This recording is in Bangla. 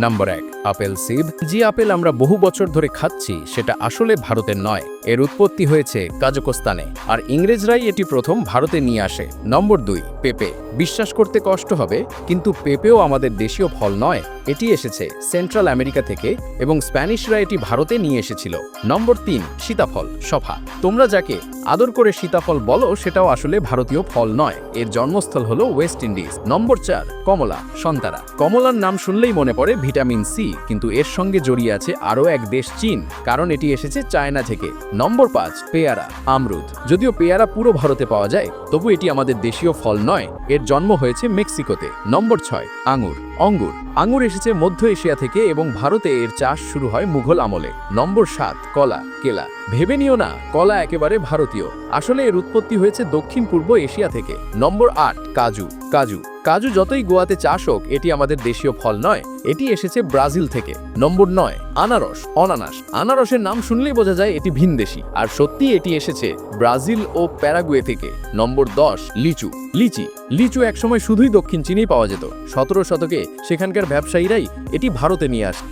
Number 1, apple seed. যে আপেল আমরা বহু বছর ধরে খাচ্ছি সেটা আসলে ভারতের নয়। এর উৎপত্তি হয়েছে কাজাকস্তানে, আর ইংরেজরাই এটি প্রথম ভারতে নিয়ে আসে। নম্বর 2, পেঁপে। বিশ্বাস করতে কষ্ট হবে, কিন্তু পেঁপেও আমাদের দেশীয় ফল নয়। এটি এসেছে সেন্ট্রাল আমেরিকা থেকে এবং স্প্যানিশরা এটি ভারতে নিয়ে এসেছিল। নম্বর 3, সীতাফল, শফা। তোমরা যাকে আদর করে সীতাফল বলো সেটাও আসলে ভারতীয় ফল নয়। এর জন্মস্থল হলো ওয়েস্ট ইন্ডিজ। নম্বর 4, কমলা, সন্তারা। কমলার নাম শুনলেই মনে পড়ে ভিটামিন সি, কিন্তু এর সঙ্গে জড়িয়ে আছে আরও এক দেশ, চীন, কারণ এটি এসেছে চায়না থেকে। নম্বর 5, পেয়ারা, আমরুদ। যদিও পেয়ারা পুরো ভারতে পাওয়া যায়, তবু এটি আমাদের দেশীয় ফল নয়। এর জন্ম হয়েছে মেক্সিকোতে। নম্বর 6, আঙুর, অঙ্গুর। আঙুর এসেছে মধ্য এশিয়া থেকে এবং ভারতে এর চাষ শুরু হয় মুঘল আমলে। নম্বর 7, কলা, কেলা। ভেবে নিও না কলা একেবারে ভারতীয়, আসলে এর উৎপত্তি হয়েছে দক্ষিণ পূর্ব এশিয়া থেকে। নম্বর 8, কাজু, কাজু। কাজু যতই গোয়াতে চাষ হোক, এটি আমাদের দেশীয় ফল নয়, এটি এসেছে ব্রাজিল থেকে। নম্বর 9, আনারস, অনানাস। আনারসের নাম শুনলেই বোঝা যায় এটি ভিনদেশী, আর সত্যি এটি এসেছে ব্রাজিল ও প্যারাগুয়ে থেকে। নম্বর 10, লিচু, লিচি। লিচু একসময় শুধুই দক্ষিণ চীনেই পাওয়া যেত। 17 শতকে সেখানকার ব্যবসায়ীরাই এটি ভারতে নিয়ে আসে।